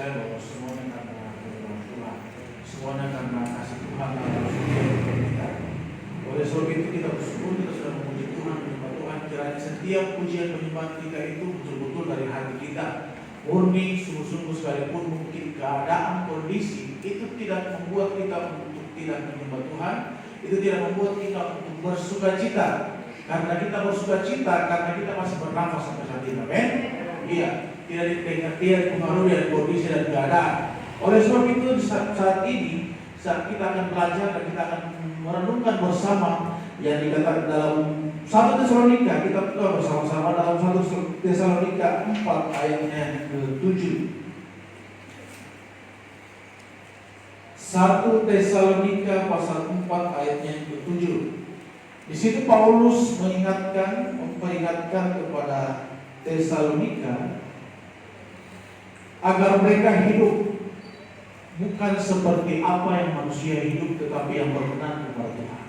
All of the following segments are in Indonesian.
percaya bahwa semuanya karena firman Tuhan, semuanya karena kasih Tuhan dalam setiap kita. Oleh sebab itu kita bersyukur, kita sudah memuji Tuhan, menyembah Tuhan. Kiranya setiap pujian penyembahan kita itu betul-betul dari hati kita, murni, sungguh-sungguh, sekalipun mungkin keadaan kondisi itu tidak membuat kita untuk tidak menyembah Tuhan, itu tidak membuat kita untuk bersuka cita. Karena kita bersuka cita, karena kita masih bernafas sampai saat ini. Amin. Iya, tidak dipengaruhi dari kondisi dan keadaan. Oleh sebab itu saat ini, saat kita akan belajar dan kita akan merenungkan bersama yang dikatakan dalam 1 Tesalonika, kita bersama-sama dalam 1 Tesalonika 4 ayatnya ke-7. 1 Tesalonika pasal 4 ayatnya ke-7. Di situ Paulus memperingatkan kepada Tesalonika agar mereka hidup bukan seperti apa yang manusia hidup, tetapi yang berkenan kepada Tuhan.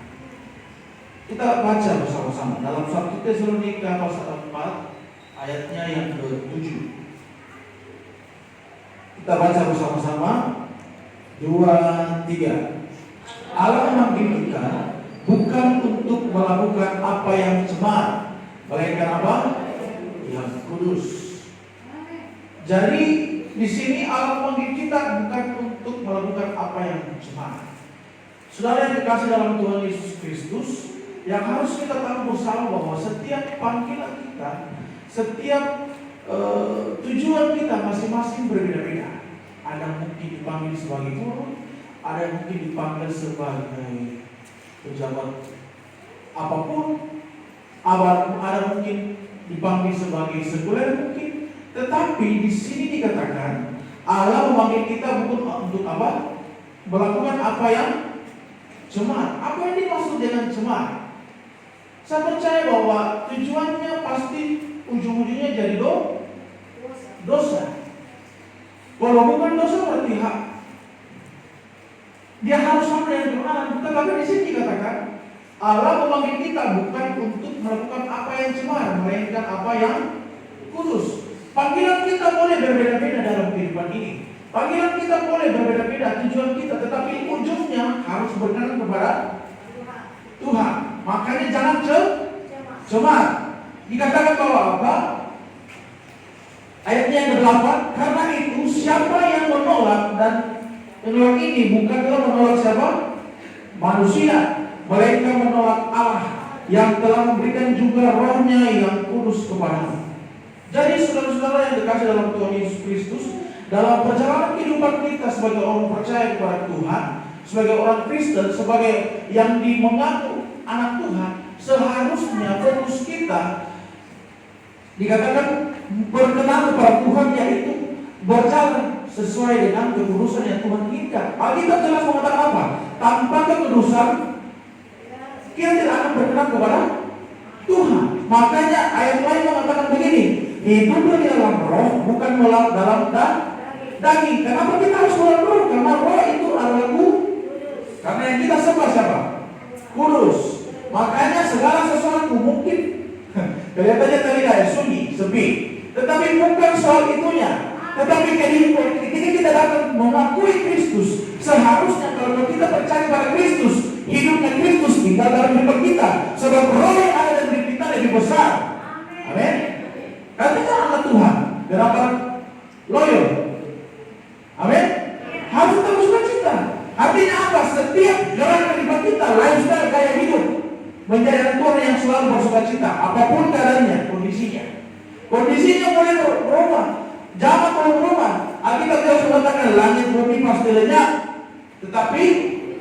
Kita baca bersama-sama dalam 1 Tesalonika pasal 4 ayatnya yang ke-7. Kita baca bersama-sama 2, 3. Allah memanggil kita bukan untuk melakukan apa yang cemar, melainkan apa? Yang kudus. Jadi di sini Allah memanggil kita bukan untuk melakukan apa yang cemar. Saudara yang dikasih dalam Tuhan Yesus Kristus, yang harus kita tahu bersama bahwa setiap panggilan kita, setiap tujuan kita masing-masing berbeda-beda. Ada mungkin dipanggil sebagai guru, ada mungkin dipanggil sebagai pejabat apapun, ada mungkin dipanggil sebagai sekuler mungkin. Tetapi di sini dikatakan Allah memanggil kita bukan untuk apa? Melakukan apa yang cemar. Apa yang dimaksud dengan cemar? Saya percaya bahwa tujuannya pasti ujung-ujungnya jadi dosa. Kalau bukan dosa berarti hak. Dia harus sama dengan kebenaran. Tetapi di sini dikatakan Allah memanggil kita bukan untuk melakukan apa yang cemar, melainkan apa yang kudus. Panggilan kita boleh berbeda-beda dalam kehidupan ini. Panggilan kita boleh berbeda-beda, tujuan kita, tetapi ujungnya harus berkenan kepada Tuhan. Makanya jangan cemar. Dikatakan bahwa apa? Ayatnya yang ke-8, karena itu siapa yang menolak, dan menolak ini bukanlah menolak siapa? Manusia, melainkan menolak Allah yang telah memberikan juga rohnya yang kudus kepadamu. Jadi saudara-saudara yang dikasih dalam Tuhan Yesus Kristus, dalam perjalanan kehidupan kita sebagai orang percaya kepada Tuhan, sebagai orang Kristen, sebagai yang mengaku anak Tuhan, seharusnya fokus kita dikatakan berkenan kepada Tuhan, yaitu berjalan sesuai dengan kekudusan yang Tuhan inginkan. Alkitab jelas mengatakan apa? Tanpa kekudusan kita tidak akan berkenan kepada Tuhan. Makanya ayat lain mengatakan begini, hiduplah di dalam roh, bukan dalam daging. Kenapa kita harus dalam roh? Karena roh itu adalah karena yang kita sembah siapa? Kudus. Makanya segala sesuatu mungkin kelihatannya terlihat sunyi, sepi, tetapi bukan soal itunya. Tetapi ketika kita datang mengakui Kristus, seharusnya kalau kita percaya pada Kristus, hidupnya Kristus tinggal dalam hidup kita, sebab roh yang ada dalam diri kita lebih besar. Amin. Katanya anak Tuhan, kenapa loyal? Amin. Harus kita bersuka cita. Artinya apa? Setiap gerakan hidup kita, lifestyle, gaya hidup, menjadi anak Tuhan yang selalu bersuka cita, apapun keadaannya, kondisinya. Kondisinya boleh berubah, zaman boleh berubah. Alkitab jelas mengatakan langit bumi pasti lenyap, tetapi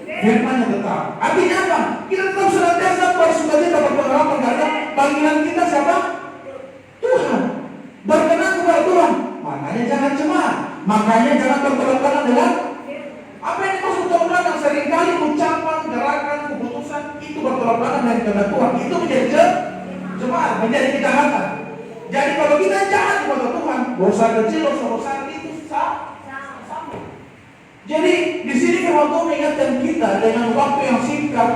firman-Nya tetap. Artinya apa? Kita tetap senantiasa bersuka cita, berpengharapan karena panggilan kita siapa? Tuhan. Berkenan kepada Tuhan. Makanya jangan cemar. Makanya jangan bertolak belakang dengan apa yang dimaksud bertolak belakang. Seringkali ucapan, gerakan, keputusan itu bertolak belakang dengan kehendak Tuhan. Itu menjadi cemar, menjadi kejahatan. Jadi kalau kita jahat kepada Tuhan, dosa kecil, dosa besar itu sama. Jadi di sini firman Tuhan mengingatkan kita dengan waktu yang singkat,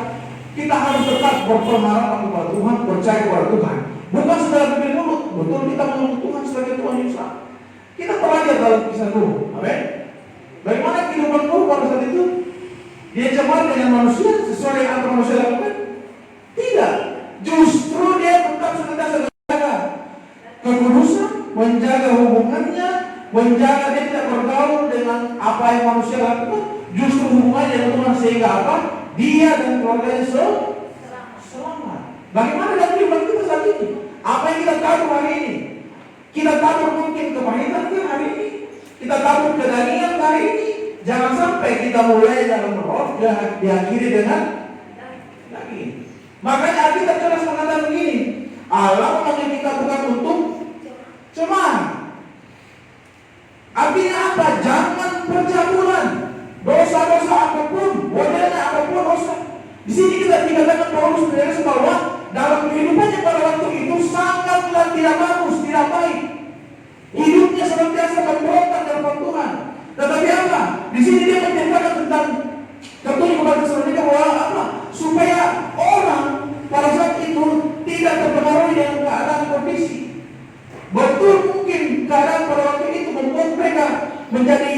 kita harus tetap berpengharapan kepada Tuhan, percaya kepada Tuhan. Bukan sekedar bibir mulut, betul kita mengenal Tuhan sebagai Tuhan Yesus. Kita belajar dalam kisah Nuh. Amin. Bagaimana kehidupan Nuh pada saat itu? Dia cemar dengan manusia sesuai yang apa manusia lakukan? Tidak. Justru dia tetap senantiasa menjaga kekudusan, menjaga hubungannya, menjaga dia tidak bergaul dengan apa yang manusia lakukan. Justru hubungannya dengan Tuhan sehingga apa? Dia dan keluarganya selamat. Bagaimana dengan kehidupan kita saat ini? Apa yang kita tabur hari ini? Kita tabur mungkin kepahitan hari ini. Kita tabur kedanian hari ini. Jangan sampai kita mulai dalam roh diakhiri dengan daging. Makanya kita jelas mengatakan begini, Allah memanggil kita bukan untuk cemar. Artinya apa? Jangan percabulan. Dosa-dosa apapun, modelnya apapun dosa. Di sini kita dikatakan Paulus menulis bahwa dalam kehidupannya pada waktu itu sangatlah tidak bagus, tidak baik. Hidupnya senantiasa memberontak dalam Tuhan. Tetapi apa? Di sini dia menceritakan tentang tertulis kepada Tesalonika bahwa apa? Supaya orang pada saat itu tidak terpengaruhi dengan keadaan kondisi. Betul mungkin keadaan pada waktu itu membuat mereka menjadi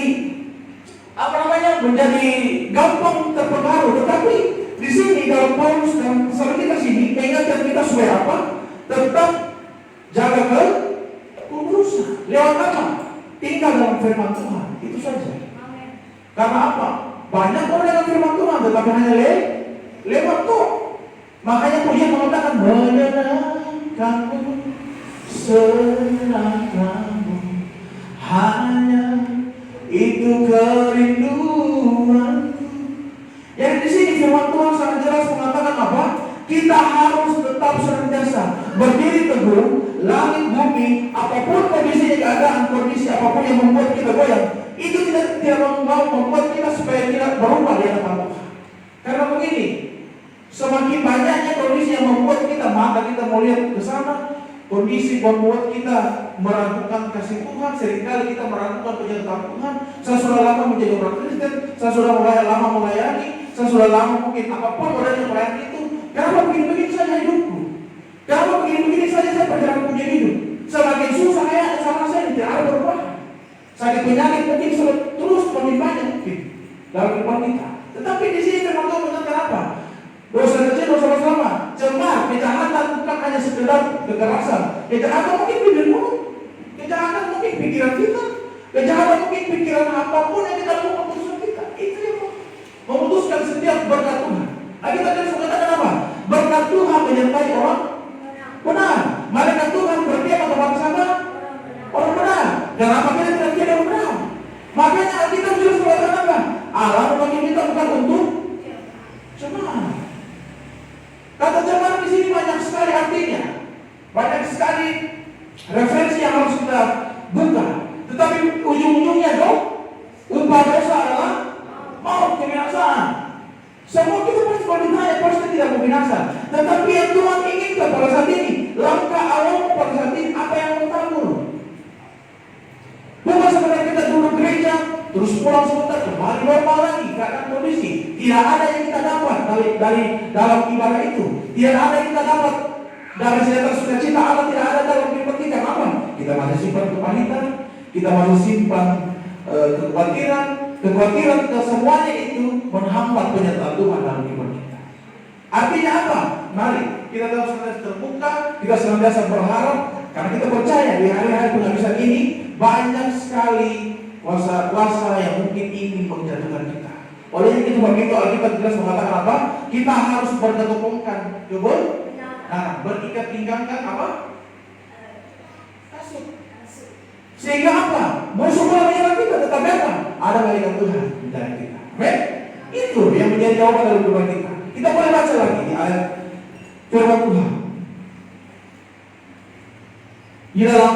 menjadi gampang terpengaruh. Tetapi di sini dalam Paulus dan Tesalonika sini mengingatkan kita supaya apa? Tetap jaga kekudusan. Lewat apa? Tinggal dalam firman Tuhan. Itu saja. Karena apa? Banyak orang dengan firman Tuhan tetapi hanya lewat tuh. Makanya pujian mengatakan menyenangkanmu, senangkanmu, hanya itu kerinduanku. Yang di sini firman Tuhan sangat jelas mengatakan apa? Kita harus tetap senantiasa berdiri teguh, langit bumi, apapun kondisi keadaan, kondisi apapun yang membuat kita goyang, itu tidak mau membuat kita supaya tidak berubah di hadapan Tuhan. Karena begini, semakin banyaknya kondisi yang membuat kita mata kita mau lihat ke sana, kondisi membuat kita meragukan kasih Tuhan. Seringkali kita meragukan penyertaan Tuhan. Saya sudah lama menjadi orang Kristen, saya sudah lama melayani, saya sudah lama mungkin apapun orangnya melayani itu. Kenapa begini-begini saja hidupku? Kenapa begini-begini saja saya perjalanan punya hidup? Semakin susah ya, sama saya tidak ada perubahan. Sakit penyakit mungkin terus menimpanya mungkin dalam kehidupan kita. Tetapi di sini firman Tuhan mengatakan apa? Dosa kecil, dosa bersama, cemar, kejahatan bukan hanya sekedar kekerasan. Kejahatan mungkin bibir mulut, kejahatan mungkin pikiran kita, kejahatan mungkin pikiran apapun yang kita lakukan memutuskan kita. Itu yang memutuskan setiap berkat Tuhan. Kita harus mengatakan apa? Berkat Tuhan menyertai orang benar. Malaikat Tuhan berdiam atau bersama orang benar. Kenapa kita tidak jadi orang benar? Makanya kita harus mengatakan apa? Allah memanggil kita bukan untuk cemar. Kata cemar di sini banyak sekali artinya, banyak sekali referensi yang harus kita buka. Tetapi ujung-ujungnya upah dosa adalah maut, kebinasaan. Semua kita pasti kalau ditanya pasti tidak mau binasa. Tetapi yang Tuhan inginkan pada saat ini, langkah awalmu pada saat ini apa yang mau tabur? Bukan sebenarnya kita duduk gereja, terus pulang sebentar kembali normal lagi keadaan kondisi. Tidak ada yang kita dapat dari dalam ibadah itu. Tidak ada yang kita dapat dari sejahtera sukacita Allah, tidak ada dalam kehidupan kita. Apa? Kita masih simpan kepahitan, kita masih simpan kekhawatiran kesemuanya itu menghambat penyertaan Tuhan dalam kehidupan kita. Artinya apa? Mari kita terus terbuka, kita senantiasa berharap, karena kita percaya di hari-hari penghabisan ini banyak sekali kuasa-kuasa yang mungkin ingin menjatuhkan kita. Oleh itu begitu Alkitab jelas mengatakan apa? Kita harus bertetapkan kebun. Nah, berikat pinggangkan apa? Kasut. Sehingga apa? Musuh bola menyerang kita, tetapi apa? Ada malaikat Tuhan di dalam kita. Amin? Itu yang menjadi jawaban dalam kehidupan kita. Kita boleh baca lagi di ayat firman Tuhan. Di dalam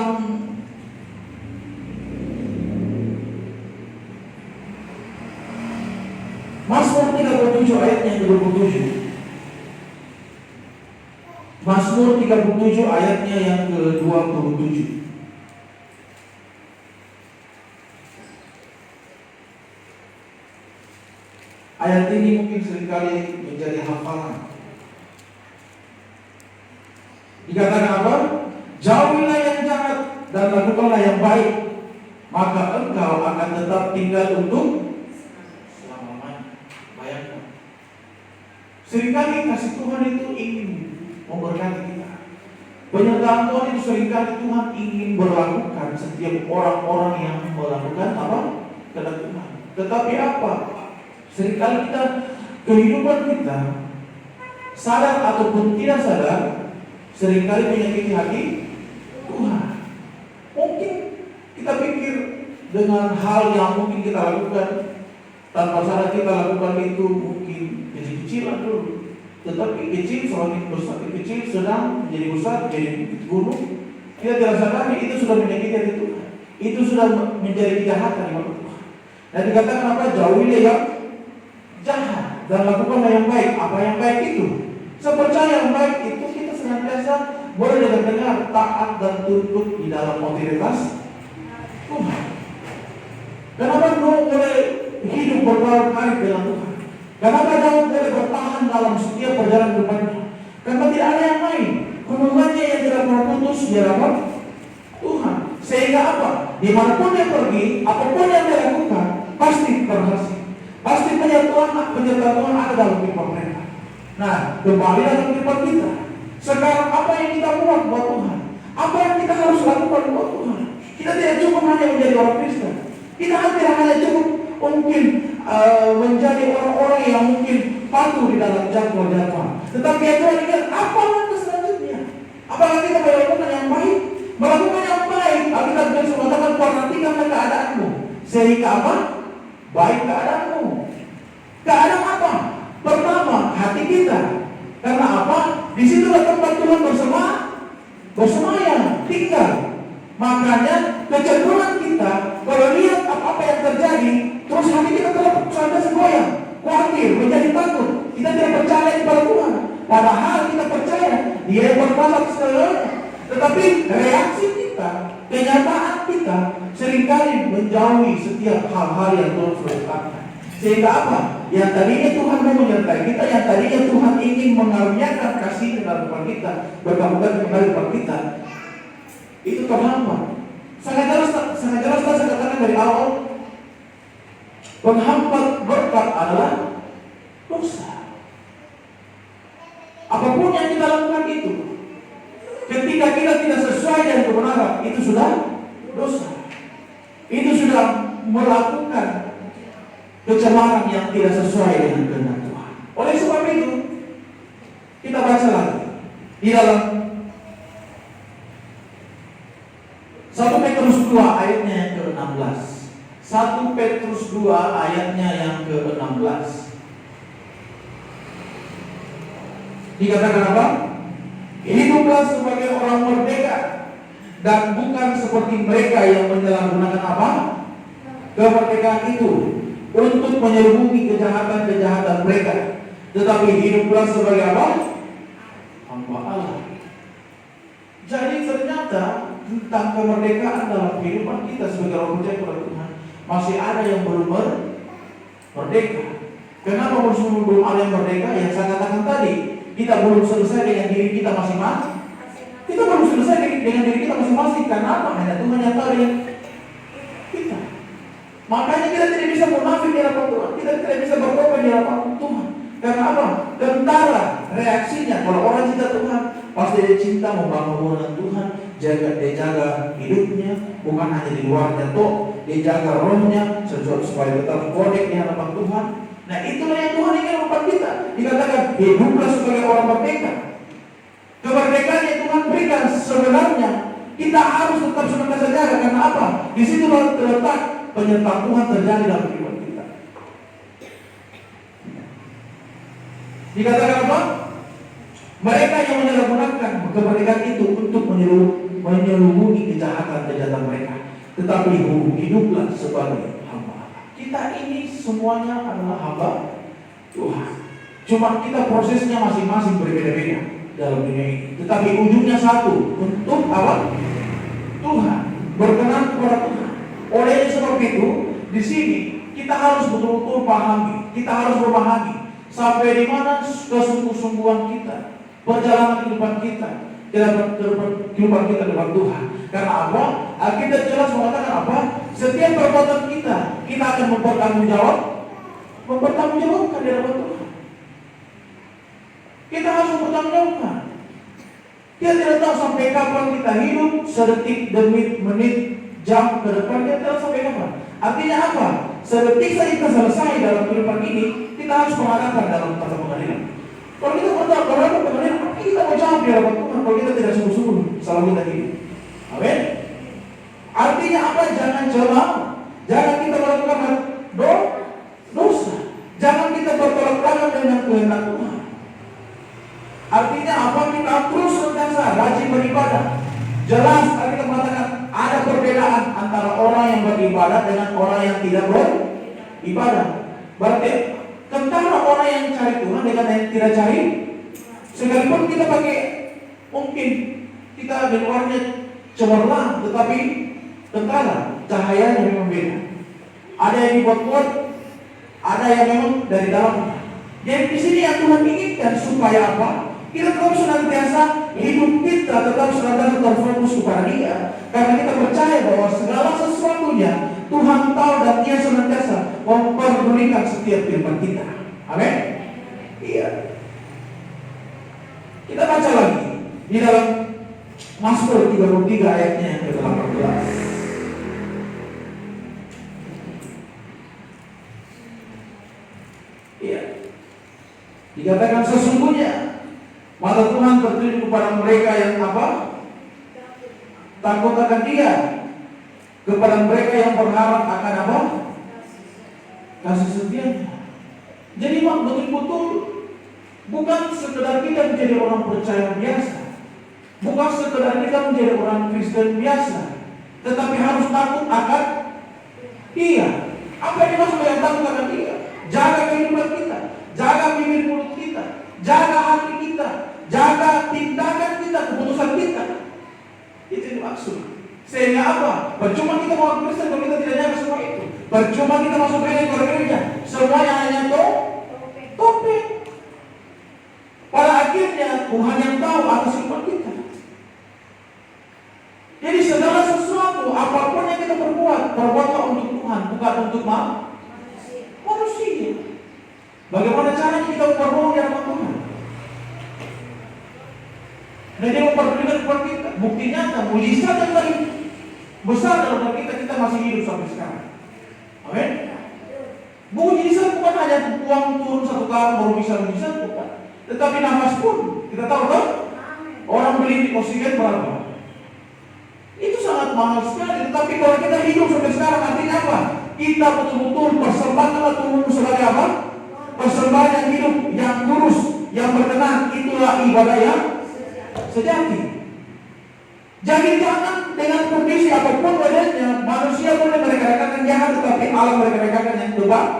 Mazmur 37 ayat yang ke-27. Mazmur 37 ayatnya yang ke-27. Ayat ini mungkin seringkali menjadi hafalan. Dikatakan apa? Jauhilah yang jahat dan lakukanlah yang baik. maka engkau akan tetap tinggal untuk selama-lamanya. Bayangkan. Seringkali kasih Tuhan itu ingin memberkati kita. Penyertaan Tuhan itu seringkali Tuhan ingin berlakukan setiap orang-orang yang melakukan apa? Kehendak Tuhan. Tetapi apa? Seringkali kita, kehidupan kita, sadar ataupun tidak sadar, seringkali menyakiti hati Tuhan. Mungkin kita pikir dengan hal yang mungkin kita lakukan, tanpa sadar kita lakukan itu mungkin kecil-kecilan dulu. Tetapi kecil semakin besar, kecil sedang menjadi besar, menjadi gunung. Kita tidak sadari itu sudah menyakiti hati Tuhan. Itu sudah menjadi kejahatan di mata Tuhan. Dan dikatakan apa? Jauhilah yang jahat dan lakukanlah yang baik. Apa yang baik itu? Sepercaya yang baik itu kita senantiasa boleh dengar taat dan tunduk di dalam otoritas Tuhan. Kenapa Daud boleh hidup berlarut-larut dengan Tuhan? Kenapa Daud boleh bertahan dalam setiap perjalanan hidupnya? Karena tidak ada yang lain. Hubungannya yang tidak pernah putus di hadapan Tuhan. Sehingga apa? Dimanapun dia pergi, apapun yang dia lakukan, pasti berhasil. Pasti penyertaan Tuhan ada dalam kehidupan mereka. Nah, kembali dalam kehidupan kita. Sekarang apa yang kita buat buat Tuhan? Apa yang kita harus lakukan buat Tuhan? Kita tidak cukup hanya menjadi orang Kristen. Kita tidak hanya cukup mungkin menjadi orang-orang yang mungkin patuh di dalam jadwal-jadwal. Tetapi ya Tuhan ingat, apa langkah selanjutnya? Apakah kita melakukan yang baik? Melakukan yang baik, Alkitab bilang mengatakan perhatikanlah keadaanmu. Sehingga apa? Baik keadaanmu. Keadaan apa? Pertama, hati kita. Karena apa? Di situlah tempat Tuhan bersemayam, tinggal. Makanya kecenderungan kita kalau lihat apa-apa yang terjadi, terus hati kita terus goyang, khawatir, menjadi takut. Kita tidak percaya kepada Tuhan. Padahal kita percaya Dia yang berkuasa segalanya. Tetapi reaksi kita, kenyataan kita seringkali menjauhi setiap hal-hal yang Tuhan sudah lakukan. Sehingga apa? Yang tadinya Tuhan mau menyertai kita, yang tadinya Tuhan ingin mengaruniakan kasih dalam kehidupan kita, berkabutkan kembali kepada kita, itu terhambat. Sangat jelas saya katakan dari awal, penghambat berkat adalah dosa. Apapun yang kita lakukan itu, ketika kita tidak sesuai dengan kebenaran, itu sudah dosa. Itu sudah melakukan kecemaran yang tidak sesuai dengan kehendak Tuhan. Oleh sebab itu, kita baca lagi di dalam 1 Petrus 2 ayatnya yang ke-16. 1 Petrus 2 ayatnya yang ke-16. Dikatakan apa? Hiduplah sebagai orang merdeka dan bukan seperti mereka yang menyalahgunakan apa? Kemerdekaan itu untuk menyelubungi kejahatan-kejahatan mereka. Tetapi hiduplah sebagai apa? Hamba Allah. Jadi ternyata tentang kemerdekaan dalam kehidupan kita sebagai orang percaya kepada Tuhan, masih ada yang belum merdeka. Kenapa belum ada yang merdeka? Yang saya katakan tadi, kita belum selesai dengan diri kita masing-masing. Kita belum selesai dengan diri kita masing-masing. Karena apa? Hanya Tuhan yang tahu dengan kita. Makanya kita tidak bisa munafik di hadapan Tuhan. Kita tidak bisa berkorban di hadapan Tuhan. Karena apa? Tentara reaksinya kalau orang cinta Tuhan, pasti dia cinta membangun hubungan Tuhan. Dia jaga hidupnya, bukan hanya di luarnya toh, dia jaga rohnya supaya tetap kodek di hadapan Tuhan. Nah itulah yang Tuhan ingin lakukan kita. Dikatakan hiduplah sebagai orang merdeka. Kemerdekaan yang Tuhan berikan sebenarnya kita harus tetap senantiasa jaga. Karena apa? Di situ terletak penyertaan Tuhan terjadi dalam kehidupan kita. Dikatakan apa? Mereka yang menyalahgunakan kemerdekaan itu untuk menyelubungi kejahatan mereka. Tetapi hiduplah sebagai hamba. Kita ini semuanya adalah hamba Tuhan. Cuma kita prosesnya masing-masing berbeda-beda dalam dunia ini. Tetapi ujungnya satu, untuk apa? Tuhan, berkenan kepada Tuhan. Oleh sebab itu, di sini kita harus betul-betul pahami, kita harus memahami sampai di mana kesungguh-sungguhan kita, perjalanan kehidupan kita. dalam kehidupan kita depan Tuhan. Karena apa? Alkitab jelas mengatakan apa? Setiap perbuatan kita akan mempertanggungjawabkan di hadapan Tuhan. Kita harus mempertanggungjawabkan. Dia tidak tahu sampai kapan kita hidup, sedetik demi menit, jam ke depan, dia tidak sampai kapan. Artinya apa? Sedetik saja kita selesai dalam kehidupan ini, kita harus menghadapkan dalam tata pengadilan. Kalau kita berhadapan pengadilan, apa kita mau jawab di hadapan Tuhan kalau kita tidak sungguh-sungguh selama kita hidup? Amin. Artinya apa? Jangan celah, jangan kita melakukan dosa, jangan kita bertolak belakang dengan kehendak Tuhan. Artinya apa? Kita terus senantiasa rajin beribadah. Jelas kita mengatakan ada perbedaan antara orang yang beribadah dengan orang yang tidak beribadah. Berarti tentara orang yang cari Tuhan dengan yang tidak cari, sekalipun kita pakai, mungkin kita di luarnya cemerlang, tetapi tentara cahayanya memang beda. Ada yang dibuat-buat, ada yang memang dari dalam. Jadi di sini yang Tuhan inginkan supaya apa? Kita tetap senantiasa hidup kita tetap senantiasa terfokus kepada Dia, karena kita percaya bahwa segala sesuatunya Tuhan tahu dan Dia senantiasa memperdulikan setiap kehidupan kita. Amin. Iya. Kita baca lagi di dalam Mazmur 33 ayatnya yang ke-18. Iya. Dikatakan sesungguhnya mata Tuhan tertuju kepada mereka yang apa? Takut akan Dia, kepada mereka yang berharap akan apa? Kasih setianya. Jadi betul-betul bukan sekedar kita menjadi orang percaya biasa, bukan sekedar kita menjadi orang Kristen biasa, tetapi harus takut akan Dia. Apa yang dimaksud dengan takut akan Dia? Jaga kehidupan kita, jaga bibir mulut kita, jaga hati kita, jaga tindakan kita, keputusan kita. Itu dimaksud. Sehingga apa? Percuma kita mau Kristen kalau kita tidak jaga semua itu. Percuma kita masuk gereja, semuanya hanya topeng. Pada akhirnya Tuhan yang tahu atas kehidupan kita. Jadi segala sesuatu, apapun yang kita perbuatlah untuk Tuhan, bukan untuk manusia. Bagaimana caranya kita berbohong di hadapan Tuhan? Dan Dia memperdulikan kepada kita. Bukti nyata, mujizat yang paling besar dalam kita masih hidup sampai sekarang. Amin. Mujizat bukan hanya uang turun satu kali baru bisa mujizat, bukan. Tetapi nafas pun kita tahu kan? Orang beli oksigen berapa? Itu sangat mahal sekali. Tetapi kalau kita hidup sampai sekarang, artinya apa? Kita betul-betul persembahkan Tuhan sebagai apa? Persembahan yang hidup, yang lurus, yang berkenan. Itulah ibadah yang sejati. Jadi jangan dengan kondisi apapun badannya, manusia boleh mereka-rekakan jahat, tetapi alam mereka-rekakan yang terbaik.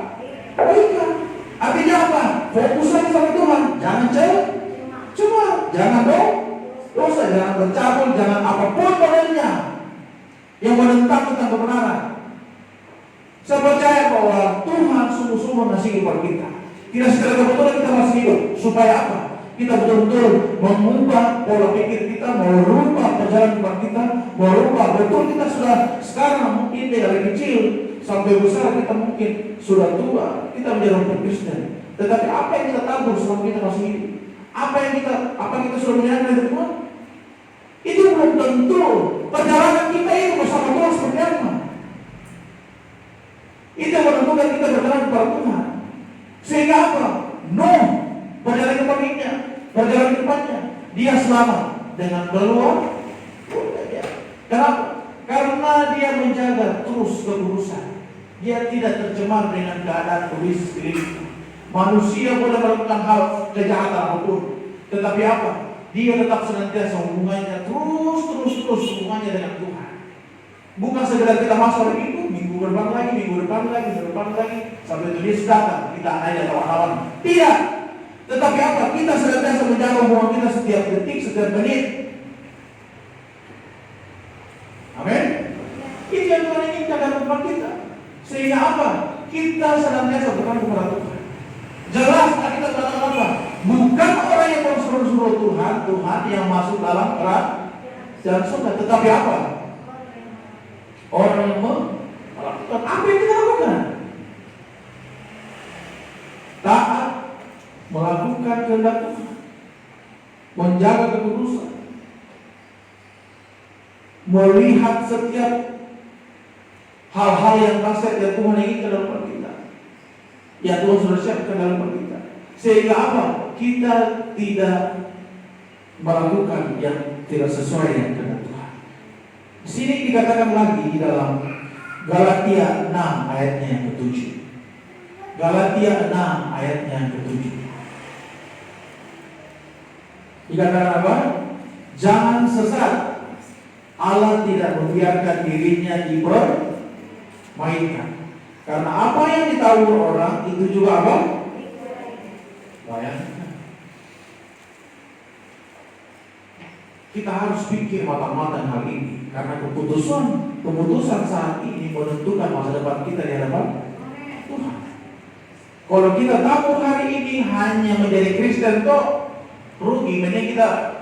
Artinya apa? Fokus lagi sama Tuhan. Jangan cuma jangan dosa, jangan bercabul, jangan apapun badannya yang menentang tentang kebenaran. Saya percaya bahwa Tuhan sungguh-sungguh mengasihi kepada kita. Tidak sekedar kebetulan kita masih hidup. Supaya apa? Kita betul-betul mengubah pola pikir kita, merubah perjalanan kehidupan kita, merubah betul kita sudah sekarang mungkin dari kecil sampai besar kita mungkin sudah tua, kita menjadi orang Kristen. Tetapi apa yang kita tabur selama kita masih hidup? Apa kita sudah menyerahkan dari Tuhan? Itu belum tentu perjalanan kita itu bersama Tuhan seperti apa. Itu yang menentukan kita berjalan kepada Tuhan. Sehingga apa? Berjalan ke depannya, dia selamat dengan keluar. Kenapa? Karena dia menjaga terus kekudusan. Dia tidak tercemar dengan keadaan egois diri. Manusia boleh melakukan hal kejahatan apapun, tetapi apa? Dia tetap senantiasa hubungannya terus hubungannya dengan Tuhan. Bukan sekedar kita masuk hari itu, minggu depan lagi, sampai itu dia datang, kita naik kawan-kawan. Tidak. Tetapi apa? Kita senantiasa menjaga hubungan kita setiap detik, setiap menit. Amin. Itu yang Tuhan inginkan dalam hubungan kita. Sehingga apa? Kita senantiasa berkenan kepada Tuhan. Jelas kita katakan apa? Bukan orang yang bersuruh-suruh Tuhan yang masuk dalam kerajaan surga, tetapi apa? Orang yang melakukan apa yang kita lakukan. Taat, melakukan kehendak Tuhan, menjaga kekudusan, melihat setiap hal-hal yang kasih yang Tuhan inginkan dalam hidup kita, yang Tuhan sudah siapkan dalam hidup kita, sehingga apa? Kita tidak melakukan yang tidak sesuai dengan kehendak Tuhan. Di sini dikatakan lagi di dalam Galatia 6 ayatnya yang ke-7. Galatia 6 ayatnya yang ke-7. Dikatakan apa? Jangan sesat. Allah tidak membiarkan dirinya dipermainkan. Karena apa yang ditabur orang itu juga apa? Bayangkan. Kita harus pikir matang-matang hal ini, karena keputusan saat ini menentukan masa depan kita di hadapan Tuhan. Kalau kita tabur hari ini hanya menjadi Kristen toh rugi, mending kita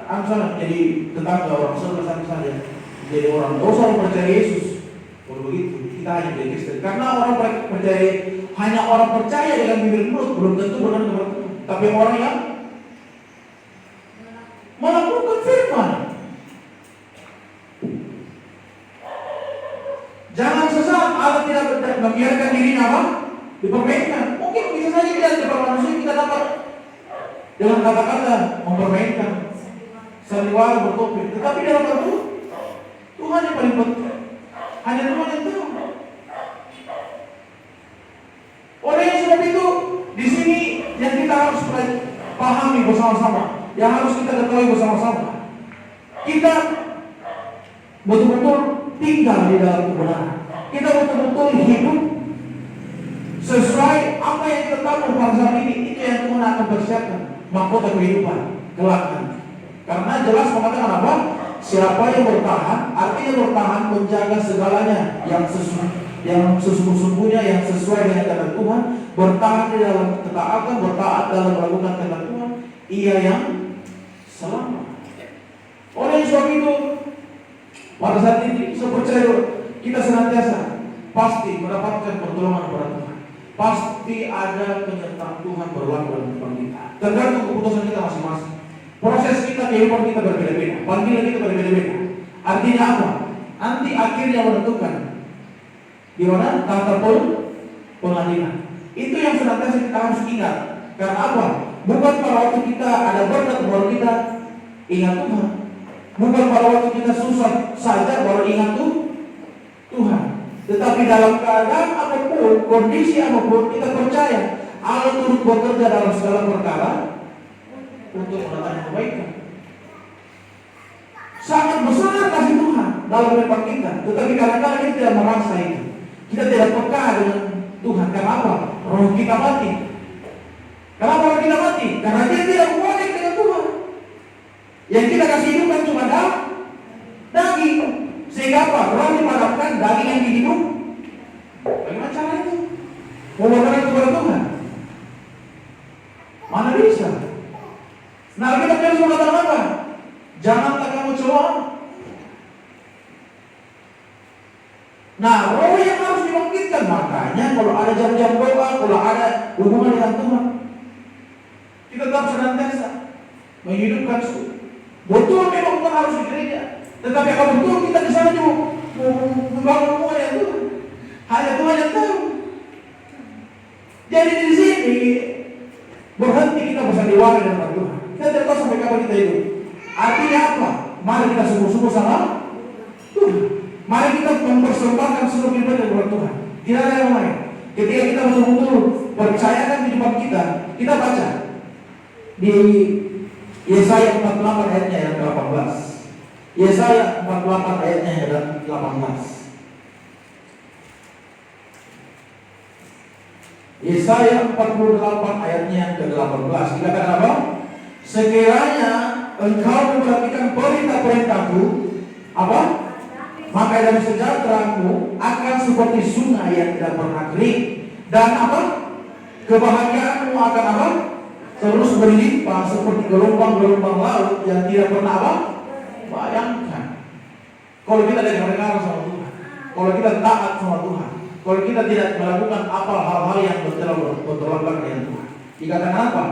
jadi tetangga orang sebelah saja, jadi orang dosa percaya Yesus. Kalau begitu kita hanya menjadi Kristen, karena orang percaya hanya orang percaya dengan bibir mulut belum tentu berkenan kepada Tuhan, tapi orang yang melakukan firman. Jangan sesat, Allah tidak membiarkan dirinya apa? Dipermainkan. Mungkin bisa saja kita sebagai manusia kita dapat dengan kata-kata mempermainkan, sandiwara, bertopeng. Tetapi dalam itu Tuhan yang paling penting. Hanya Tuhan yang tahu. Oleh sebab itu, di sini yang kita harus pahami bersama-sama, yang harus kita ketahui bersama-sama, kita betul-betul tinggal di dalam kebenaran. Kita betul-betul hidup sesuai apa yang kita tahu pada saat ini. Itu yang Tuhan akan persiapkan mahkota kehidupan kelak nanti. Karena jelas mengatakan apa? Siapa yang bertahan, artinya bertahan menjaga segalanya yang sesungguhnya yang sesuai dengan kehendak Tuhan, bertahan di dalam ketaatan, bertaat dalam melakukan kehendak Tuhan, ia yang selamat. Oleh sebab itu, pada saat ini saya percaya kita senantiasa pasti mendapatkan pertolongan kepada Tuhan. Pasti ada penyertaan Tuhan berlaku dalam kehidupan kita. Tergantung keputusan kita masing-masing. Proses kita, kehidupan kita berbeda-beda, panggilan kita berbeda-beda. Artinya apa? Nanti akhirnya menentukan di mana tahta pengadilan. Itu yang senantiasa kita harus ingat. Karena apa? Bukan pada waktu kita ada berkat baru kita ingat Tuhan. Bukan pada waktu kita susah saja baru ingat Tuhan. Tetapi dalam keadaan apapun, kondisi apapun, kita percaya Allah turut bekerja dalam segala perkara untuk mendatangkan kebaikan. Sangat besar kasih Tuhan dalam kehidupan kita. Tetapi kadang-kadang kita tidak merasa itu. Kita tidak peka dengan Tuhan. Karena apa? Roh kita mati. Kenapa roh kita mati? Karena dia tidak connect dengan Tuhan. Yang kita kasih hidup kan cuma daging. Sehingga apa? Roh dipadamkan, daging yang dihidup. Bagaimana cara itu? Memberikan kepada Tuhan? Mana bisa? Nah, kita harus mengatakan apa? Janganlah kamu coba. Nah, roh yang harus dibangkitkan. Makanya kalau ada jam-jam doa, kalau ada hubungan dengan Tuhan, kita tetap senantiasa menghidupkan suku. Betul memang Tuhan harus di gereja, tetapi kalau betul kita di sana juga membangun hubungan yang Tuhan, hanya Tuhan yang tahu. Jadi di sini berhenti kita bersandiwara dengan Tuhan. Kita tidak tahu sampai kapan kita hidup. Artinya apa? Mari kita sungguh-sungguh sama Tuhan. Mari kita mempersembahkan seluruh ibadah kepada Tuhan. Tidak ada yang lain. Ketika kita betul-betul percayakan kehidupan kita, kita baca di Yesaya 48 ayatnya yang ke-18. Yesaya 48 ayatnya yang ke-18. Yesaya 48 ayatnya yang ke-18. Dikatakan apa? Sekiranya engkau memperhatikan perintah-perintahku, apa? Maka dalam sejahteramu akan seperti sungai yang tidak pernah kering, dan apa? Kebahagiaanmu akan apa? terus berlimpah seperti gelombang-gelombang laut yang tidak pernah apa? Bayangkan. Kalau kita tidak dengar sama Tuhan, kalau kita taat sama Tuhan, kalau kita tidak melakukan apa hal-hal yang bertolak dengan Tuhan, dikatakan apa?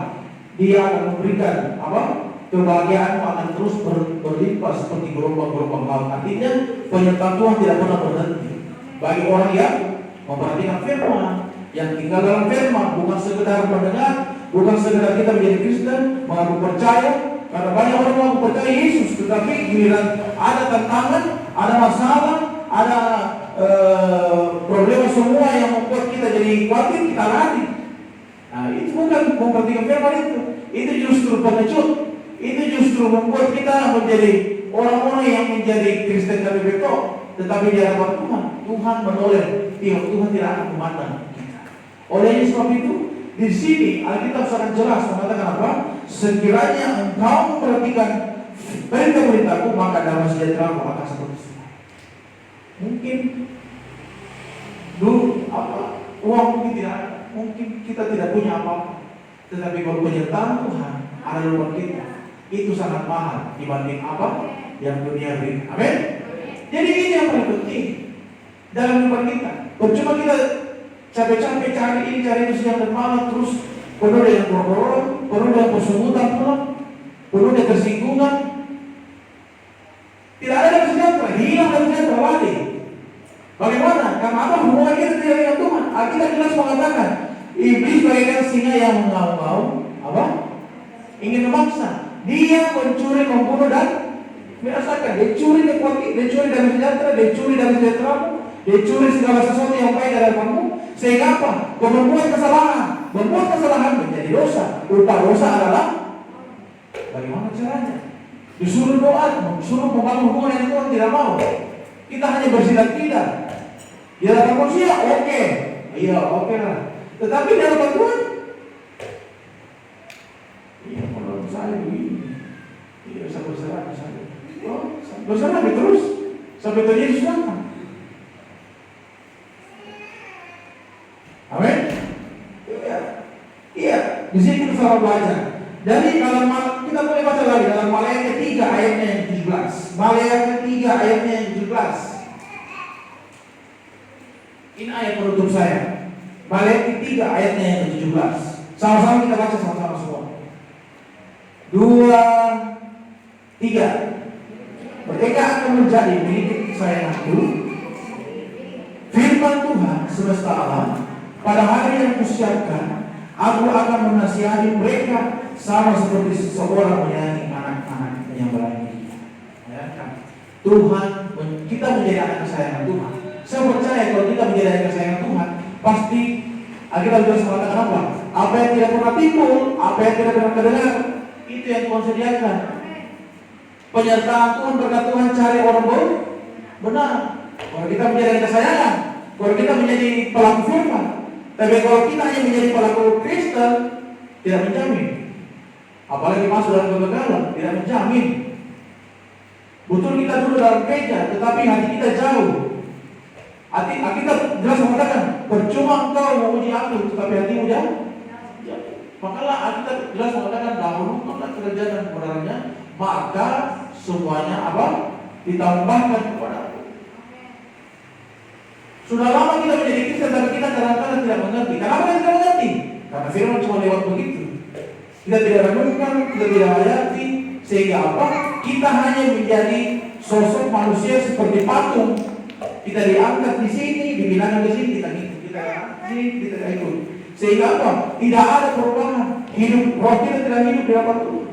Dia akan memberikan apa? Kebahagiaanmu akan terus berlimpah seperti gelombang-gelombang laut. Artinya penyertaan Tuhan tidak pernah berhenti bagi orang yang memperhatikan firman, yang tinggal dalam firman, bukan sekedar mendengar, bukan sekedar kita menjadi Kristen, mengaku percaya. Karena banyak orang mengaku percaya Yesus, tetapi giliran ada tantangan, ada masalah, ada problema semua yang membuat kita jadi khawatir, kita lari. Nah, itu bukan memperhatikan firman itu justru pengecut. Itu justru membuat kita menjadi orang-orang yang menjadi Kristen tapi betul, tetapi di hadapan Tuhan, Tuhan menoleh, Tuhan tidak akan memandang kita. Oleh sebab itu, di sini Alkitab sangat jelas mengatakan apa? Sekiranya engkau memperhatikan perintah-perintahku, maka damai sejahtera akan seperti itu. Mungkin dulu uang mungkin tidak ada, mungkin kita tidak punya apa-apa, tetapi kalau penyertaan Tuhan ada dalam kita, itu sangat mahal dibanding apa yang dunia beri. Amin. Jadi ini yang paling penting dalam hidup kita. Percuma kita capek-capek cari ini cari itu siang dan malam, terus penuh dengan korban, penuh dengan persungutan pula, penuh dengan tersinggungan. Tidak ada damai sejahtera, hilang damai sejahtera lagi. Bagaimana? Karena apa? Hubungan kita tidak dengan Tuhan. Alkitab jelas mengatakan iblis bagaikan singa yang mengaum-ngaum apa? Ingin memaksa. Dia mencuri, membunuh dan binasakan. Dia curi kekuatan, dia curi damai sejahtera, dia curi damai sejahteramu, dia curi segala sesuatu yang baik dari kamu. Sehingga apa? Kau membuat kesalahan menjadi dosa. Upah dosa adalah bagaimana caranya? Disuruh doa, disuruh membangun hubungan yang Tuhan tidak mau. Kita hanya bersilat tidak. Di hadapan manusia, oke. Iya, oke lah. Tetapi di hadapan Tuhan, iya, menurut saya begini. Iya, bisa berserah saya. Oh, berserah terus sampai Tuhan Yesus datang. Amin. Iya. Di sini kita selalu belajar. Jadi dalam kita boleh baca lagi dalam Maleakhi 3 ayatnya yang 17. Maleakhi 3 ayatnya yang 17. Ini ayat penutup saya. Maleakhi 3 ayatnya yang 17. Sama-sama kita baca sama-sama semua. 2, 3. Mereka akan menjadi milik kesayanganku, firman Tuhan semesta alam. Pada hari yang kusiapkan, aku akan menasihati mereka sama seperti seseorang menyayangi anak-anak yang berani. Ya, Tuhan, kita menjadi anak kesayangan Tuhan. Saya percaya kalau kita menjadi anak kesayangan Tuhan, pasti kita bisa mengatakan apa? Apa yang tidak pernah timbul, apa yang tidak pernah terdengar, itu yang Tuhan sediakan. Penyertaan Tuhan, berkat Tuhan cari orang benar. Kalau kita menjadi anak kesayangan, kalau kita menjadi pelaku firman. Tapi kalau kita hanya menjadi pelaku Kristen, tidak menjamin. Apalagi masuk dalam kegagalan, tidak menjamin. Betul kita dulu dalam gereja, tetapi hati kita jauh. Kita jelas mengatakan, percuma engkau memuji aku, tetapi hatimu jauh. Makalah kita jelas mengatakan, dahulukanlah kerajaan dan kebenarannya, maka semuanya apa? Ditambahkan kepada aku. Sudah lama kita menjadi Kristen, tapi kita kadang-kadang tidak mengerti. Kenapa kita tidak mengerti? Karena firman cuma lewat begitu. Kita tidak renungkan, kita tidak hayati, sehingga apa? Kita hanya menjadi sosok manusia seperti patung. Kita diangkat di sini, dibilangkan di sini, kita ikut. Sehingga apa? Tidak ada perubahan. Hidup roh kita tidak hidup di hadapan Tuhan.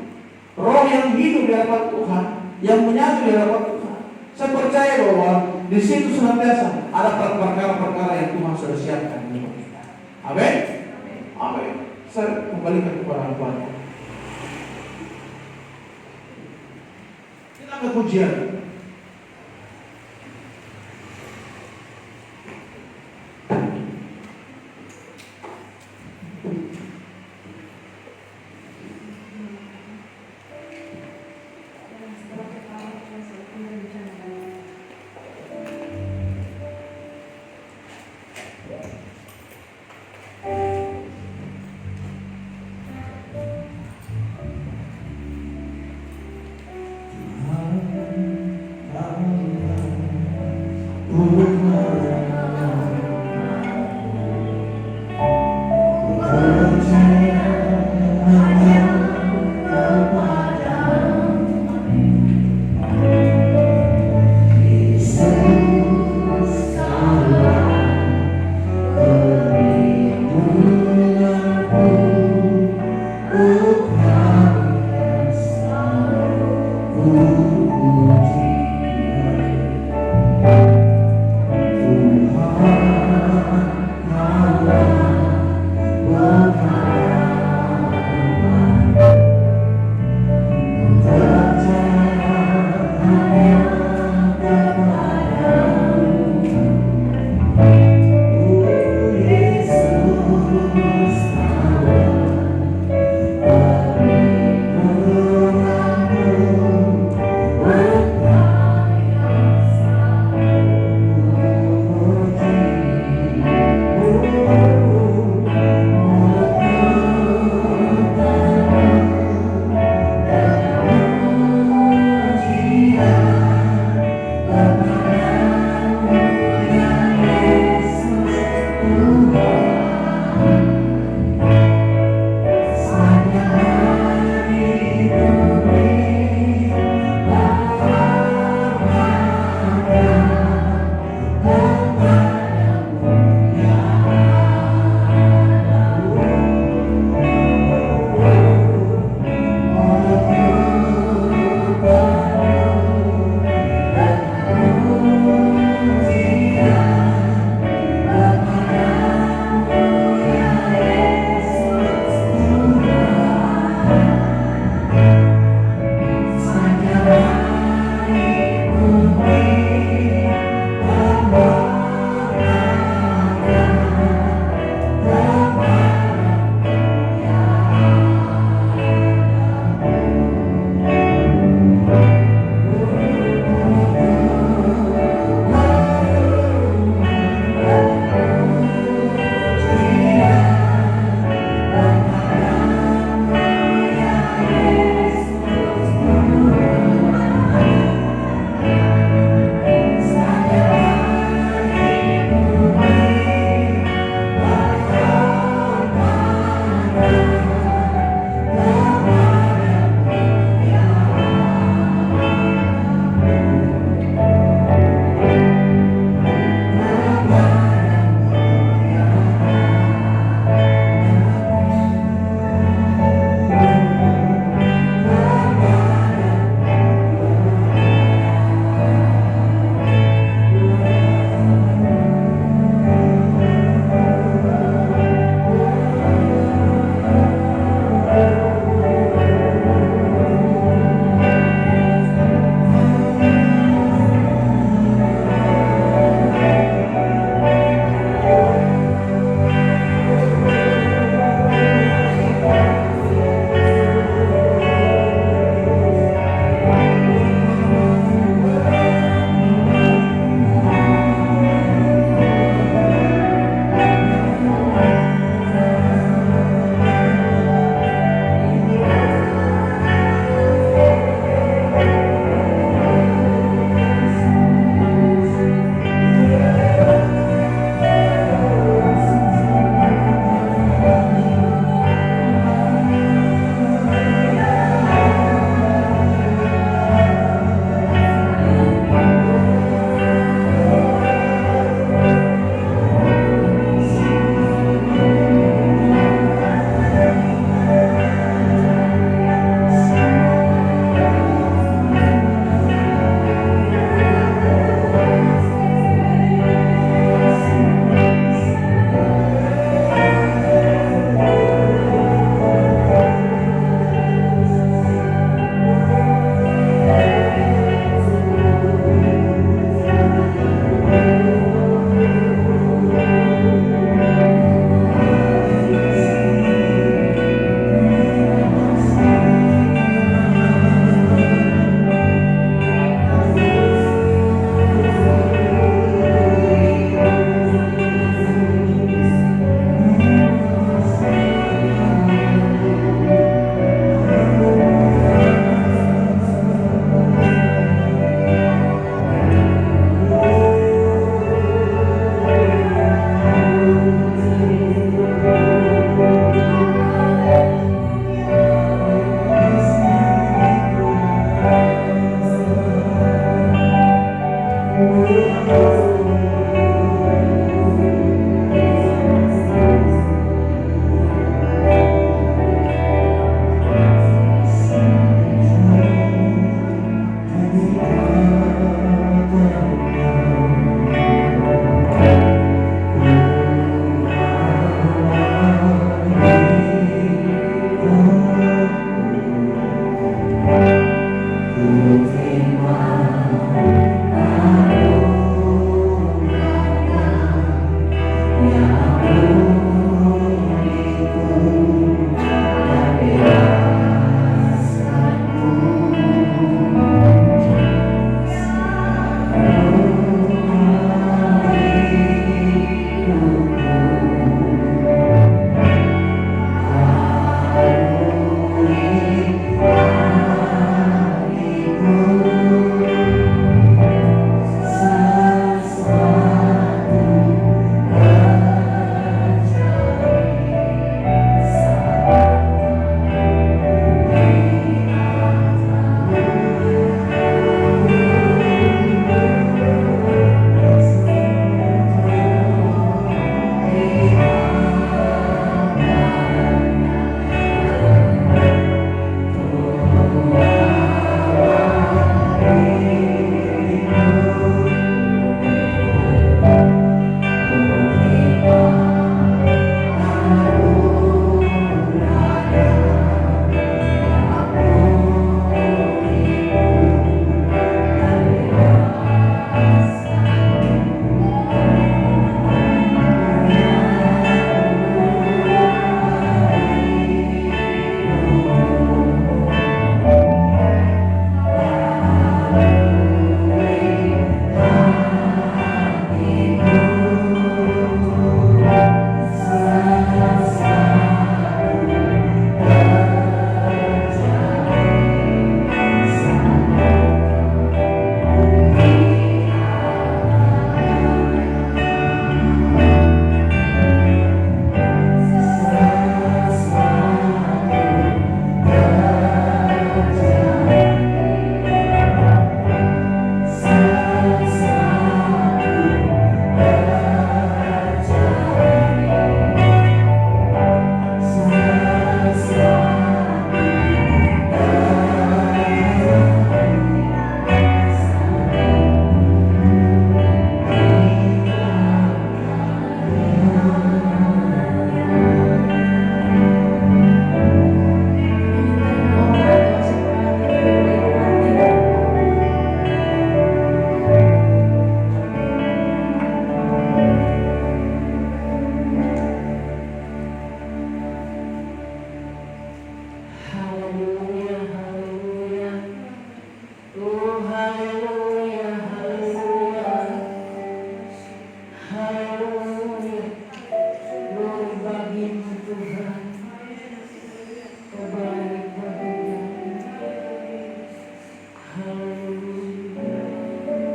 Roh yang hidup di hadapan Tuhan, yang menyatu di hadapan Tuhan. Saya percaya bahwa di situ senantiasa ada perkara-perkara yang Tuhan sudah siapkan untuk kita. Amin. Amin. Saya kembalikan kepada Tuhan. Kita angkat pujian.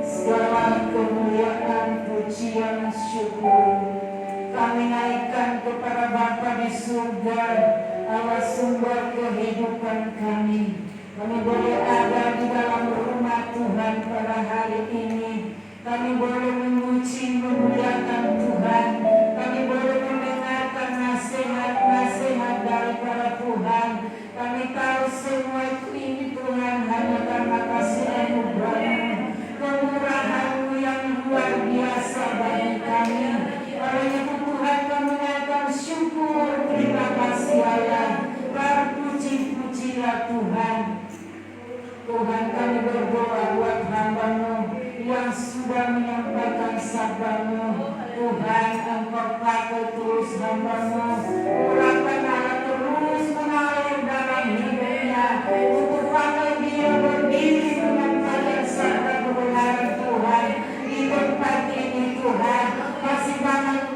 Segala kemuliaan, pujian, syukur kami naikkan kepada Bapa di surga, Allah sumber kehidupan kami. Kami boleh ada di dalam rumah Tuhan pada hari ini. Kami boleh memuji, memuliakan Tuhan. Kami boleh mendengarkan nasihat-nasihat daripada Tuhan. Kami tahu semua ini Tuhan hanya karena kasih anugerah-Mu, kemurahan-Mu yang luar biasa bagi kami. Oleh itu Tuhan kami naikkan syukur, terima kasih Allah. Berpuji-pujilah Tuhan. Tuhan kami berdoa buat hamba-Mu yang sudah menyampaikan sabda-Mu. Tuhan Engkau pakai terus hamba-Mu, urapan Allah terus mengalir dalam hidupnya, untuk pakai dia berdiri menyampaikan sabda kebenaran Tuhan di tempat ini. Tuhan masih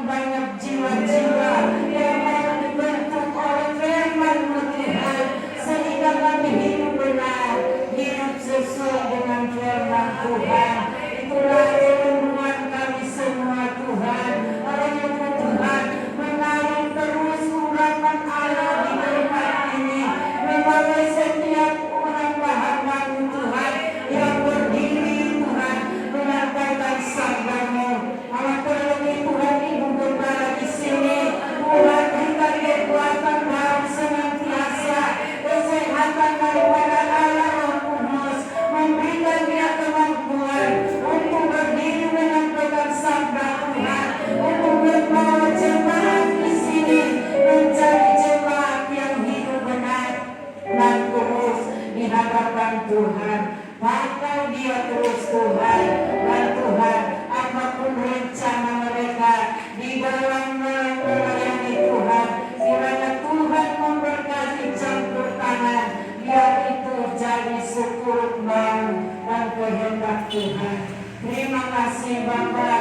banyak jiwa-jiwa yang mau dibentuk oleh firman-Mu Tuhan, sehingga kami hidup benar, hidup sesuai dengan firman Tuhan. Itulah ilmuwan kami semua Tuhan. Oleh itu Tuhan mengalir terus urapan Allah di tempat ini melalui setiap hamba-hamba-Mu Tuhan yang berdiri Tuhan menyampaikan sabda-Mu. Allah terlebih Tuhan Ibu Gembala di sini, Tuhan berikan kekuatan dalam senantiasa, kesehatan daripada Allah Roh Kudus, memberikan dia kemampuan untuk berdiri menyampaikan sabda Tuhan, untuk membawa jemaat di sini menjadi jemaat yang hidup benar dan terus di hadapan Tuhan. Pakai dia terus Tuhan, dan Tuhan apapun rencana mereka di dalam melayani Tuhan, kiranya Tuhan memberkati campur tangan, biar itu jadi seturut mau dan kehendak Tuhan. Terima kasih Bapa,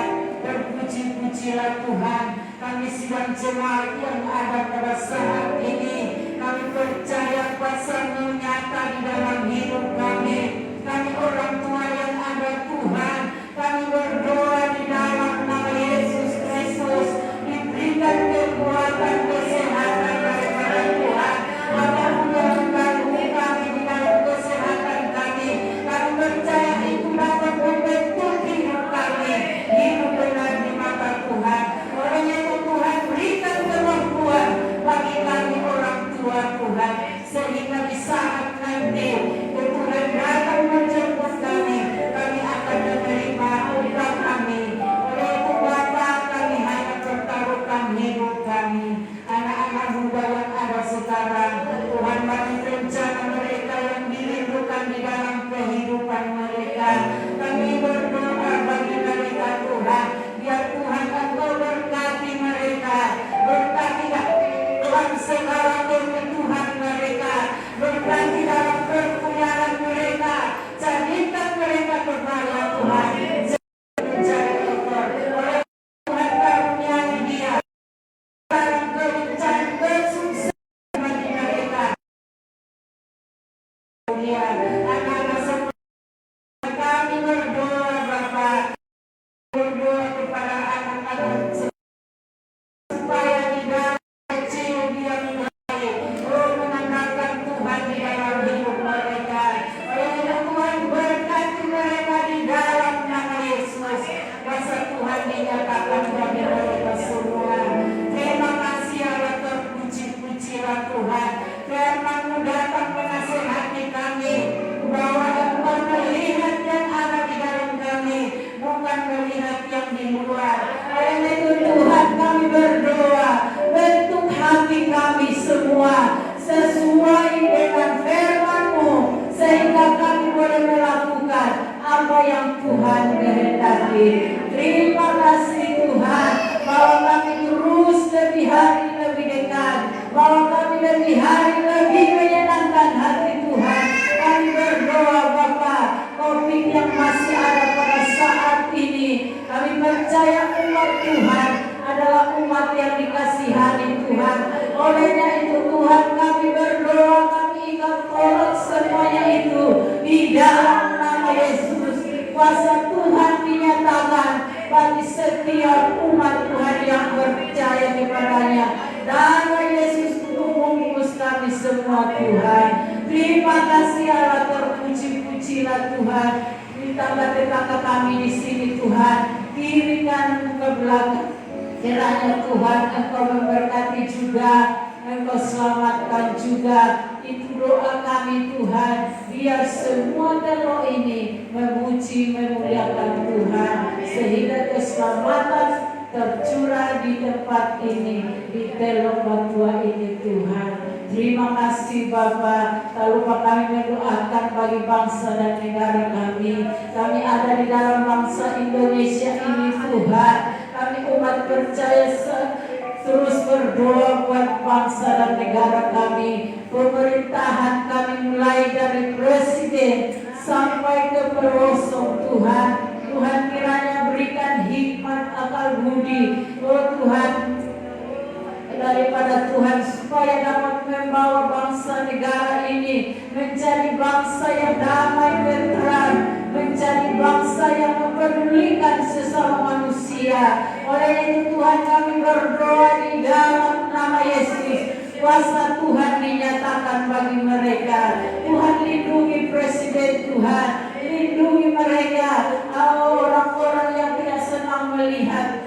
berpuji-pujilah Tuhan. Kami sidang jemaat yang ada pada saat ini, kami percaya kuasa-Mu nyata di dalam hidup kami. Kami orang tua yang ada Tuhan, kami berdoa di dalam nama Yesus Kristus, diberikan kekuatan, kesehatan daripada Tuhan. Apapun yang mengganggu kami di dalam kesehatan kami, kami percaya itu dapat membentuk hidup kami, hidup benar di mata Tuhan. Oleh itu Tuhan berikan kemampuan bagi kami orang tua Tuhan, sehingga di saat nanti Tuhan datang menjemput kami, kami akan menerima upah kami. Oleh itu Bapa, kami hanya pertaruhkan hidup kami. Anak-anak muda yang ada sekarang, Tuhan bagi rencana mereka yang dirindukan di dalam kehidupan mereka. Kami berdoa bagi mereka Tuhan, biar Tuhan Engkau berkati mereka, berkati dalam segala kebutuhan mereka, berkati dalam perkuliahan mereka, jadikan mereka kebaya Tuhan, menjadi ekor. Oleh Tuhan karuniai dia dalam kelincahan kesuksesan bagi mereka. Kemudian anak-anak semua kami berdoa Bapa, berdoa kepada anak-anak supaya di dalam kecil dia baik, menandalkan Tuhan di dalam hidup mereka. Oleh itu Tuhan berkati mereka di dalam nama Yesus. Kuasa Tuhan dinyatakan bagi mereka semua. Terima kasih Allah, terpuji-pujilah Tuhan. Firman-Mu datang menasihati kami, bahwa Engkau melihat yang ada di dalam kami, bukan melihat yang di luar. Oleh itu Tuhan kami berdoa, bentuk hati kami semua sesuai dengan firman-Mu, sehingga kami boleh melakukan apa yang Tuhan kehendaki. Terima kasih Tuhan, bahwa kami terus lebih hari lebih dekat, bahwa kami lebih hari lebih menyenangkan hati Tuhan. Kami berdoa Bapa, COVID yang masih ada pada saat ini, kami percaya umat Tuhan adalah umat yang dikasihani Tuhan. Olehnya itu Tuhan kami berdoa, kami ikat tolak semuanya itu di dalam kuasa Tuhan dinyatakan bagi setiap umat Tuhan yang percaya kepadanya. Darah Yesus untuk membungkus kami semua Tuhan. Terima kasih Allah, terpuji-pujilah Tuhan. Di tangga-tangga kami di sini Tuhan, kiri kanan ke belakang. Kiranya Tuhan Engkau memberkati juga, Engkau selamatkan juga. Itu doa kami Tuhan. Biar semua telo ini memuji, memuliakan Tuhan, sehingga keselamatan tercurah di tempat ini, di telo Batua ini Tuhan. Terima kasih Bapa. Tak lupa kami mendoakan bagi bangsa dan negara kami. Kami ada di dalam bangsa Indonesia ini Tuhan. Kami umat percaya terus berdoa buat bangsa dan negara kami. Pemerintahan kami mulai dari presiden sampai ke pelosok Tuhan. Tuhan kiranya berikan hikmat akal budi, oh Tuhan, daripada Tuhan, supaya dapat membawa bangsa negara ini menjadi bangsa yang damai tenteram, menjadi bangsa yang mempedulikan sesama manusia. Oleh itu Tuhan, kami berdoa di dalam nama Yesus, kuasa Tuhan dinyatakan bagi mereka. Tuhan lindungi presiden Tuhan, lindungi mereka, orang-orang yang tidak senang melihat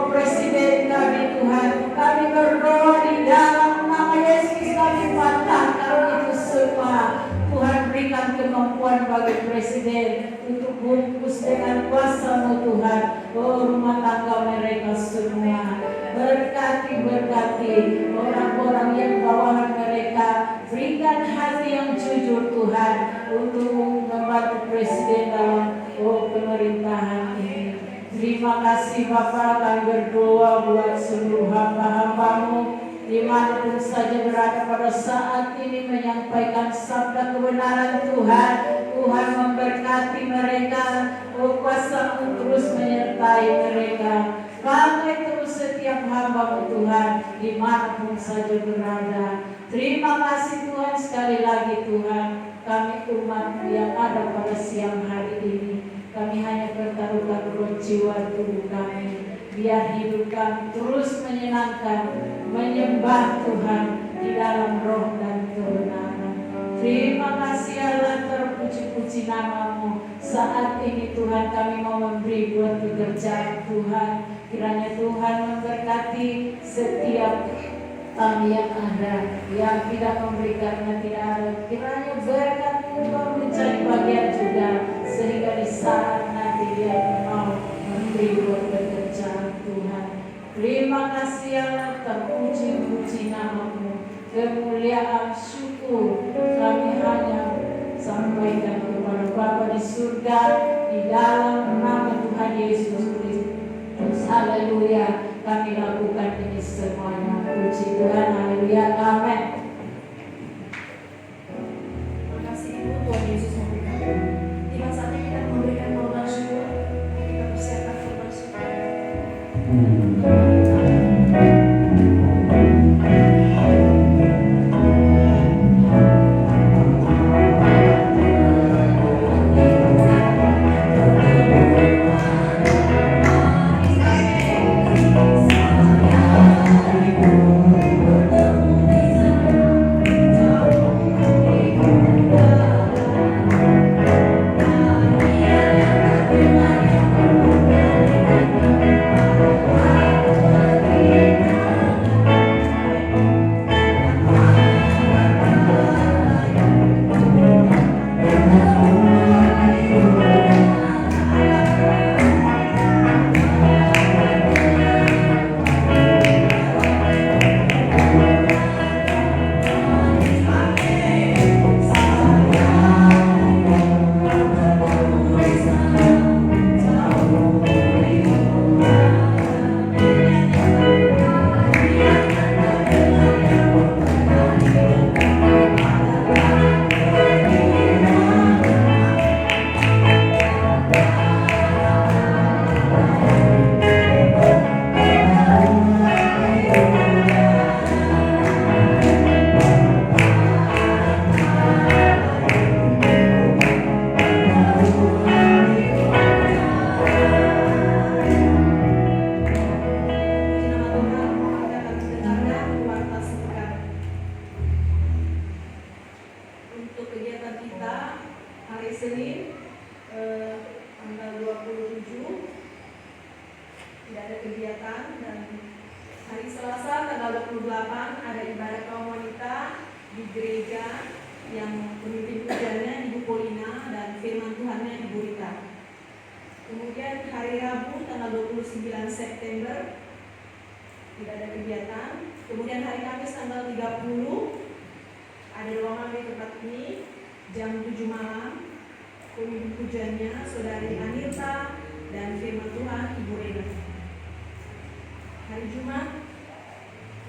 presiden kami Tuhan. Kami berdoa di dalam nama Yesus, kami patahkan itu semua. Tuhan berikan kemampuan bagi presiden untuk bungkus dengan kuasa-Mu Tuhan, rumah tangga mereka semua. Berkati orang-orang yang bawahan mereka. Berikan hati yang jujur Tuhan untuk membantu presiden dalam pemerintahan ini. Terima kasih Bapa, kami berdoa buat seluruh hamba-hamba-Mu dimanapun saja berada pada saat ini menyampaikan sabda kebenaran Tuhan. Tuhan memberkati mereka, kuasa-Mu terus menyertai mereka. Pakai terus setiap hamba-Mu Tuhan dimanapun saja berada. Terima kasih Tuhan, sekali lagi Tuhan, kami umat yang ada pada siang hari ini, kami hanya pertaruhkan roh jiwa tubuh kami, biar hidup kami terus menyenangkan, menyembah Tuhan di dalam roh dan kebenaran. Terima kasih Allah, terpuji-puji nama-Mu. Saat ini Tuhan, kami mau memberi buat pekerjaan Tuhan. Kiranya Tuhan memberkati setiap kami yang ada, yang tidak memberikannya tidak ada. Kiranya berkat Tuhan menjadi bagian juga, sehingga di saat nanti dia mau memberi buat pekerjaan Tuhan. Terima kasih Allah, terpuji-puji nama-Mu. Kemuliaan syukur kami hanya sampaikan kepada Bapa di surga, di dalam nama Tuhan Yesus Kristus. Haleluya. Kami lakukan ini semuanya. Puji Tuhan, haleluya, amin. Terima kasih Ibu, Tuhan Yesus memberkati. Tiba saatnya kita memberikan korban syukur. Kita persiapkan korban syukur. gereja yang pemimpin pujiannya Ibu Polina dan firman Tuhannya Ibu Rita. Kemudian hari Rabu tanggal 29 September tidak ada kegiatan. Kemudian hari Kamis tanggal 30 ada ruangan di tempat ini jam 7 malam. Pemimpin pujiannya Saudari Anita dan firman Tuhan Ibu Rena. Hari Jumat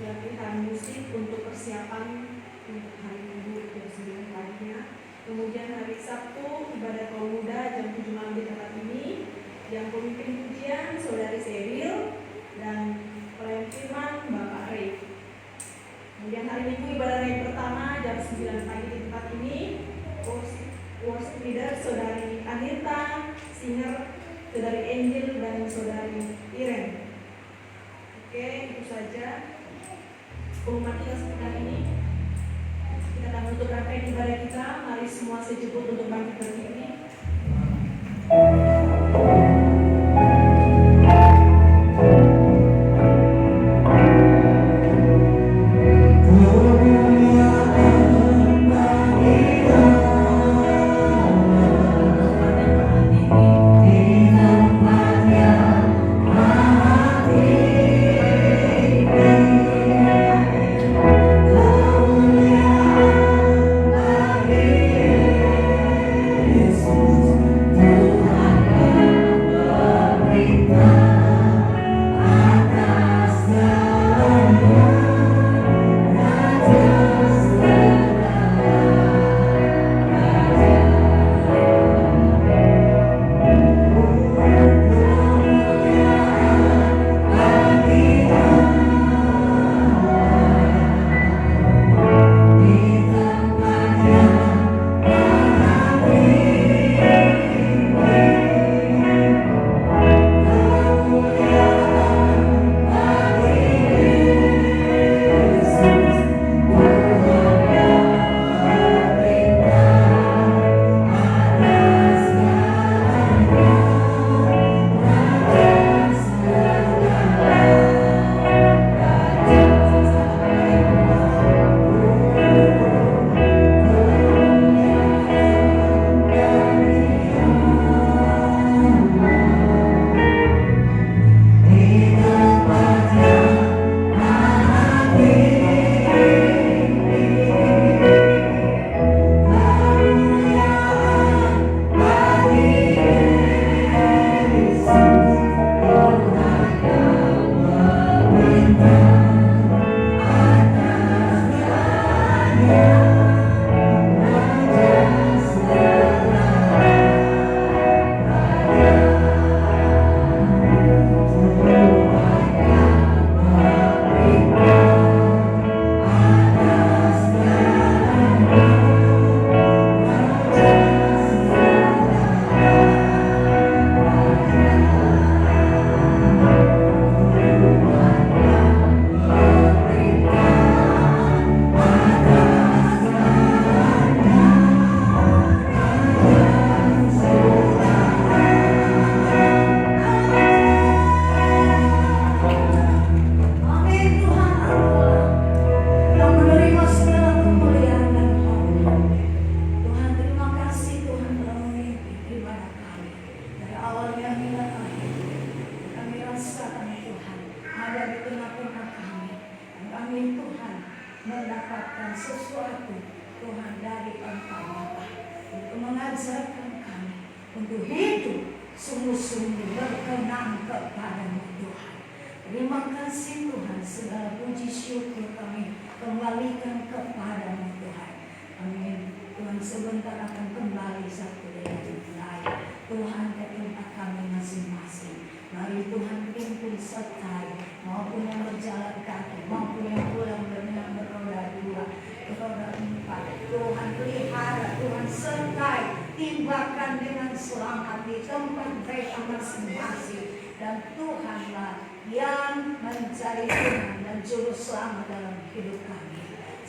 latihan musik untuk persiapan untuk hari Minggu jam 9 paginya. Kemudian hari Sabtu ibadah kaum muda jam 7 malam di tempat ini. Yang pemimpin pujian Saudari Seril dan pelayan firman Bapak Ray. Kemudian hari Minggu ibadah Ray pertama jam 9 pagi di tempat ini. Worship leader Saudari Anita, singer Saudari Angel dan Saudari Iren. Oke, itu saja pengumuman kita sepekan ini. Kita akan menutup rangkaian ibadah kita. Mari semua sejebut untuk bangkit berdiri.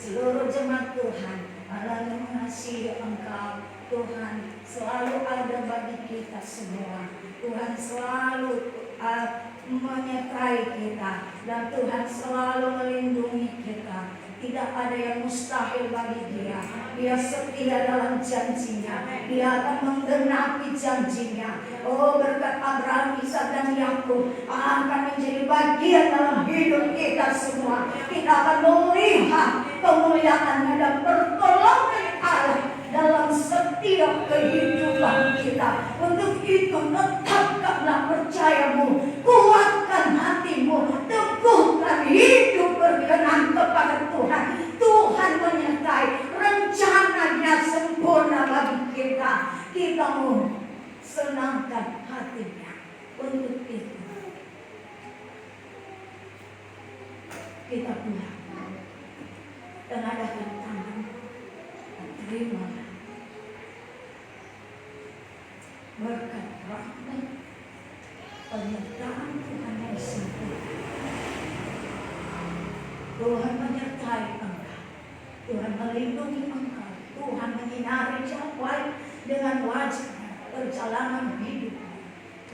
Seluruh jemaat Tuhan, Allah yang mengasihi Engkau, Tuhan selalu ada bagi kita semua. Tuhan selalu menyertai kita dan Tuhan selalu melindungi kita. Tidak ada yang mustahil bagi Dia. Dia setia dalam janjinya. Dia akan menggenapi janjinya. Oh, berkat Abraham, Ishak dan Yakub akan menjadi bagian dalam hidup kita semua. Kita akan melihat kemuliaan dan pertolongan Allah dalam setiap kehidupan kita. Untuk itu tetapkanlah percayamu, kuatkan hatimu, teguhkan hidup berkenan kepada Tuhan. Tuhan menyertai, rencananya sempurna bagi kita. Kita mau senangkan hatinya. Untuk itu kita pulang dan adakan tangan dan terimalah berkat rahmat penyertaan Tuhan yang sempurna. Tuhan menyertai engkau, Tuhan melindungi engkau, Tuhan menyinari jalan dengan wajah perjalanan hidupmu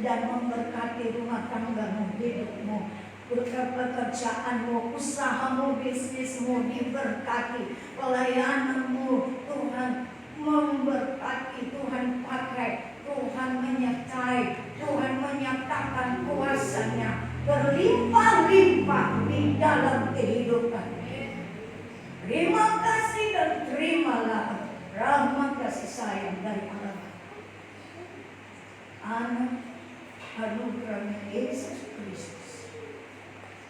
dan memberkati rumah tanggamu, hidupmu, pekerjaanmu, usahamu, bisnismu diberkati, pelayananmu Tuhan memberkati, Tuhan pakai, Tuhan menyertai, Tuhan menyatakan kuasanya berlimpah-limpah di dalam kehidupan. Terima kasih dan terimalah rahmat kasih sayang dari Allah, Anak anugerahnya Yesus Kristus,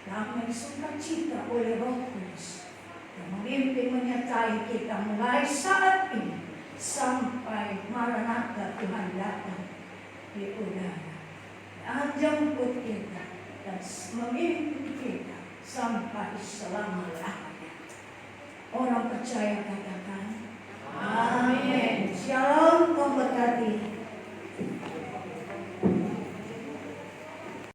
damai sukacita oleh Roh Kudus yang memimpin menyertai kita mulai saat ini sampai Maranatha Tuhan datang di udara dan jemput kita dan memimpin kita sampai selama-lamanya. Orang percaya kata